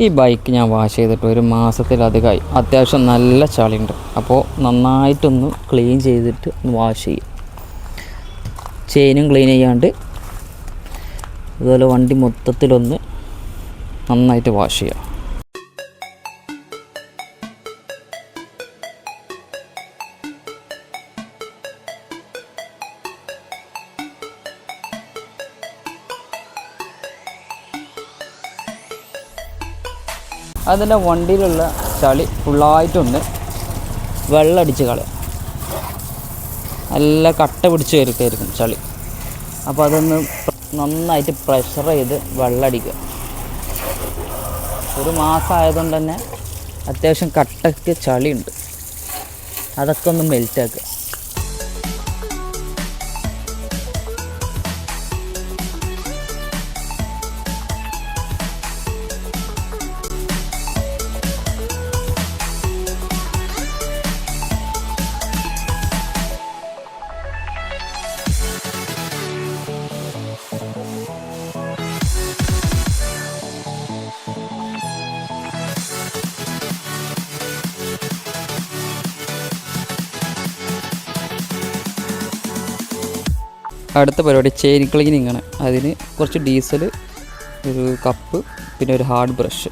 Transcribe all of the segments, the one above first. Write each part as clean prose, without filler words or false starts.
ഈ ബൈക്ക് ഞാൻ വാഷ് ചെയ്തിട്ട് ഒരു മാസത്തിലധികമായി. അത്യാവശ്യം നല്ല ചളിയുണ്ട്. അപ്പോൾ നന്നായിട്ടൊന്ന് ക്ലീൻ ചെയ്തിട്ട് വാഷ് ചെയ്യും. ചെയിനും ക്ലീൻ ചെയ്യാണ്ട് അതുപോലെ വണ്ടി മൊത്തത്തിലൊന്ന് നന്നായിട്ട് വാഷ് ചെയ്യാം. അതിൻ്റെ വണ്ടിയിലുള്ള ചളി ഫുള്ളായിട്ടൊന്ന് വെള്ളമടിച്ച് കളയാം. നല്ല കട്ട പിടിച്ച് കയറിയിട്ടായിരിക്കും ചളി. അപ്പോൾ അതൊന്ന് നന്നായിട്ട് പ്രഷർ ചെയ്ത് വെള്ളമടിക്കുക. ഒരു മാസം ആയതുകൊണ്ട് തന്നെ അത്യാവശ്യം കട്ടയ്ക്ക് ചളിയുണ്ട്. അതൊക്കെ ഒന്ന് മെൽറ്റാക്കുക. അടുത്ത പരിപാടി ചെയിൻ ക്ലീനിങ് ആണ്. അതിന് കുറച്ച് ഡീസൽ, ഒരു കപ്പ്, പിന്നെ ഒരു ഹാർഡ് ബ്രഷ്.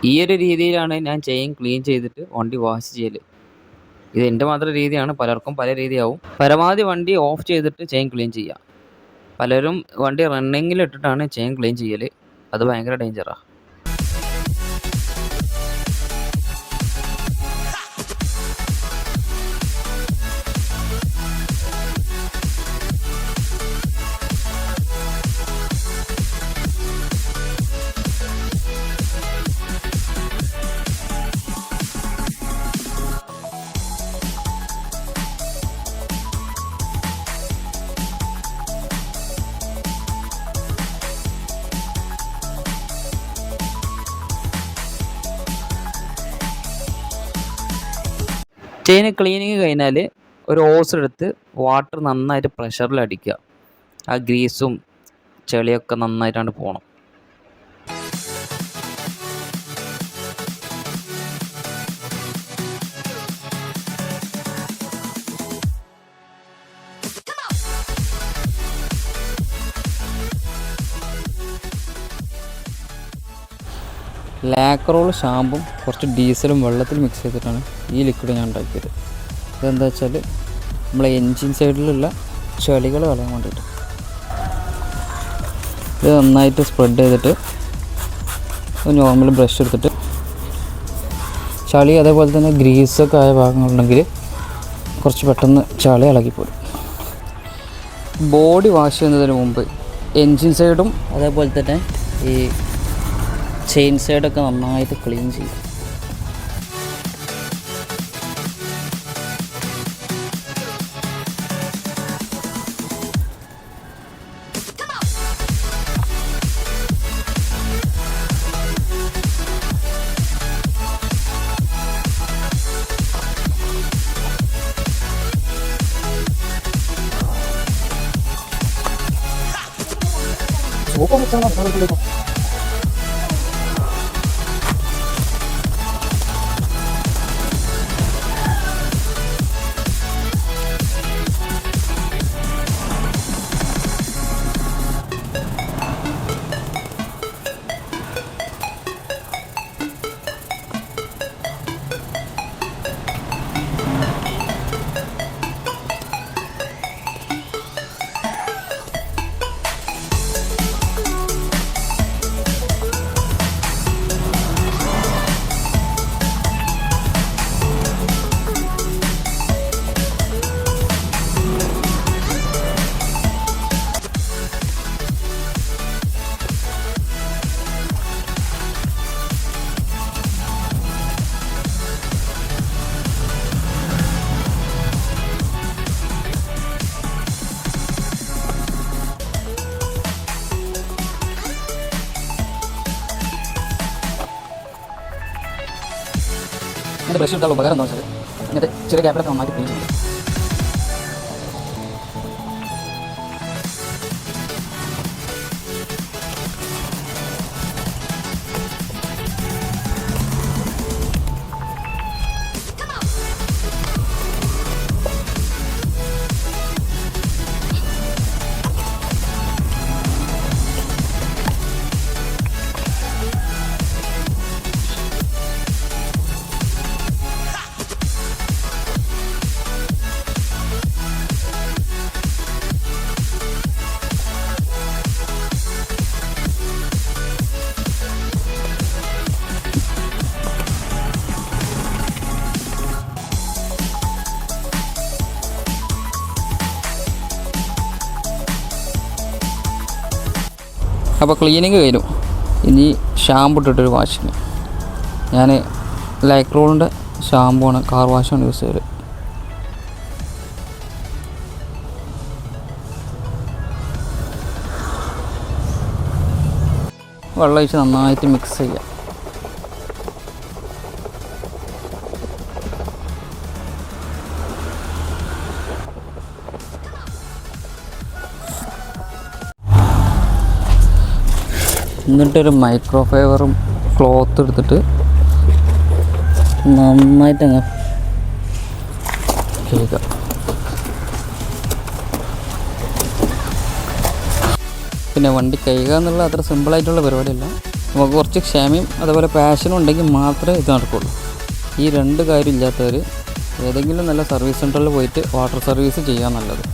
ഈ ഒരു രീതിയിലാണ് ഞാൻ ചെയിൻ ക്ലീൻ ചെയ്തിട്ട് വണ്ടി വാഷ് ചെയ്യൽ. ഇത് എൻ്റെ മാത്രം രീതിയാണ്, പലർക്കും പല രീതിയാവും. പരമാവധി വണ്ടി ഓഫ് ചെയ്തിട്ട് ചെയിൻ ക്ലീൻ ചെയ്യുക. പലരും വണ്ടി റണ്ണിങ്ങിലിട്ടിട്ടാണ് ചെയിൻ ക്ലീൻ ചെയ്യൽ. അത് ഭയങ്കര ഡേഞ്ചറാണ്. ചെയിൻ ക്ലീനിങ് കഴിഞ്ഞാൽ ഒരു ഓസ് എടുത്ത് വാട്ടർ നന്നായിട്ട് പ്രഷറിൽ അടിക്കുക. ആ ഗ്രീസും ചെളിയൊക്കെ നന്നായിട്ടാണ് പോകണം. ലാക്രോൾ ഷാമ്പും കുറച്ച് ഡീസലും വെള്ളത്തിൽ മിക്സ് ചെയ്തിട്ടാണ് ഈ ലിക്വിഡ് ഞാൻ ഉണ്ടാക്കിയത്. ഇതെന്താ വെച്ചാൽ നമ്മളെ എൻജിൻ സൈഡിലുള്ള ചെളികൾ കളയാൻ വേണ്ടിയിട്ട്. ഇത് നന്നായിട്ട് സ്പ്രെഡ് ചെയ്തിട്ട് നോർമൽ ബ്രഷ് എടുത്തിട്ട് ചളി അതേപോലെ തന്നെ ഗ്രീസൊക്കെ ആയ ഭാഗങ്ങളുണ്ടെങ്കിൽ കുറച്ച് പെട്ടെന്ന് ചളി ഇളകിപ്പോരും. ബോഡി വാഷ് ചെയ്യുന്നതിന് മുമ്പ് എൻജിൻ സൈഡും അതേപോലെ തന്നെ ഈ ചെയിൻ സൈഡൊക്കെ നന്നായിട്ട് ക്ലീൻ ചെയ്യും. ഇങ്ങനത്തെ ബ്രഷ് എടുത്താൽ ഉപകാരം എന്താ വെച്ചാൽ ഇങ്ങനത്തെ ചെറിയ ഗ്യാപ്പിലൊക്കെ നന്നായിട്ട് ക്ലീൻ ചെയ്യും. അപ്പോൾ ക്ലീനിങ് കഴിഞ്ഞു. ഇനി ഷാമ്പു ഇട്ടിട്ടൊരു വാഷിങ്. ഞാൻ ലൈക്രോളിൻ്റെ ഷാമ്പുവാണ്, കാർ വാഷാണ് യൂസ് ചെയ്തത്. വെള്ളം ഒഴിച്ച് നന്നായിട്ട് മിക്സ് ചെയ്യാം. എന്നിട്ടൊരു മൈക്രോ ഫൈബറും ക്ലോത്ത് എടുത്തിട്ട് നന്നായിട്ടങ്ങ് കഴുകുക. പിന്നെ വണ്ടി കഴുകുക എന്നുള്ളത് അത്ര സിമ്പിളായിട്ടുള്ള പരിപാടിയല്ല. നമുക്ക് കുറച്ച് ക്ഷമയും അതുപോലെ പാഷനും ഉണ്ടെങ്കിൽ മാത്രമേ ഇത് നടക്കുള്ളൂ. ഈ രണ്ട് കാര്യം ഇല്ലാത്തവർ ഏതെങ്കിലും നല്ല സർവീസ് സെൻ്ററിൽ പോയിട്ട് വാട്ടർ സർവീസ് ചെയ്യാൻ നല്ലത്.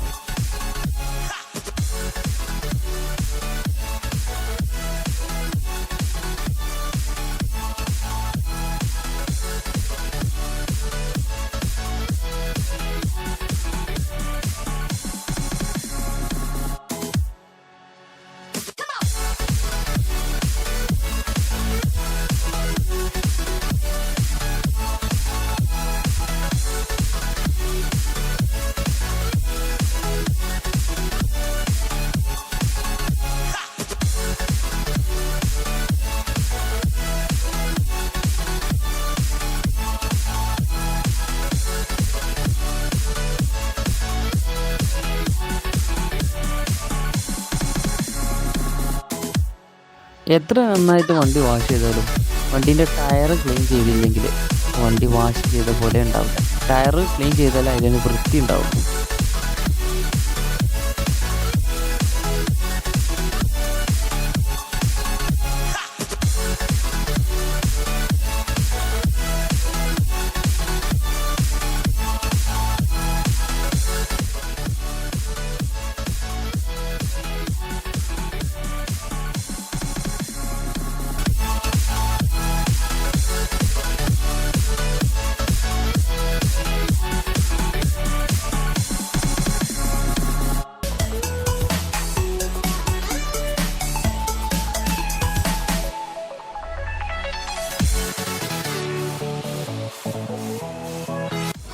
എത്ര നന്നായിട്ട് വണ്ടി വാഷ് ചെയ്താലും വണ്ടീൻ്റെ ടയർ ക്ലീൻ ചെയ്തില്ലെങ്കിൽ വണ്ടി വാഷ് ചെയ്ത പോലെ ഉണ്ടാവില്ല. ടയർ ക്ലീൻ ചെയ്താൽ അതിന് വൃത്തി ഉണ്ടാവും.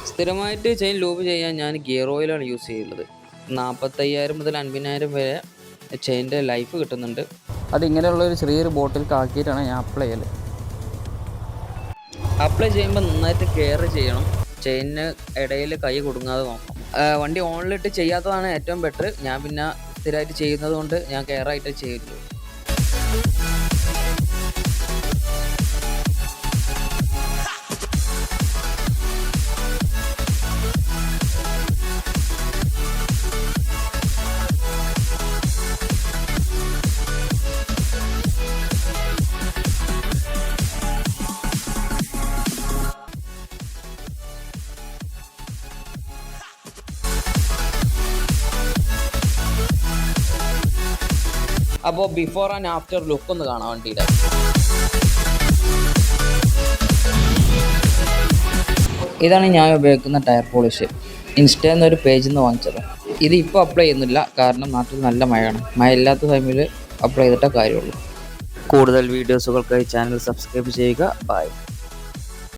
സ്ഥിരമായിട്ട് ചെയിൻ ലൂബ് ചെയ്യാൻ ഞാൻ ഗിയർ ഓയിലാണ് യൂസ് ചെയ്യുന്നത്. 45,000 മുതൽ 50,000 വരെ ചെയിൻ്റെ ലൈഫ് കിട്ടുന്നുണ്ട്. അതിങ്ങനെയുള്ളൊരു ചെറിയൊരു ബോട്ടിൽ ആക്കിയിട്ടാണ് ഞാൻ അപ്ലൈ ചെയ്യൽ. അപ്ലൈ ചെയ്യുമ്പോൾ നന്നായിട്ട് കെയർ ചെയ്യണം. ചെയിനിന് ഇടയിൽ കൈ കൊടുങ്ങാതെ നോക്കണം. വണ്ടി ഓണിലിട്ട് ചെയ്യാത്തതാണ് ഏറ്റവും ബെറ്റർ. ഞാൻ പിന്നെ സ്ഥിരമായിട്ട് ചെയ്യുന്നത് കൊണ്ട് ഞാൻ കെയർ ആയിട്ട് ചെയ്യുള്ളൂ. അപ്പോൾ ബിഫോർ ആൻഡ് ആഫ്റ്റർ ലുക്ക് ഒന്ന് കാണാൻ വണ്ടിയുടെ. ഇതാണ് ഞാൻ ഉപയോഗിക്കുന്ന ടയർ പോളിഷ്. ഇൻസ്റ്റയിൽ നിന്നൊരു പേജിൽ നിന്ന് വാങ്ങിച്ചത്. ഇത് ഇപ്പോൾ അപ്ലൈ ചെയ്യുന്നില്ല, കാരണം നാട്ടിൽ നല്ല മഴയാണ്. മഴ ഇല്ലാത്ത ടൈമിൽ അപ്ലൈ ചെയ്തിട്ടേ കാര്യമുള്ളൂ. കൂടുതൽ വീഡിയോസുകൾക്കായി ചാനൽ സബ്സ്ക്രൈബ് ചെയ്യുക. ബൈ.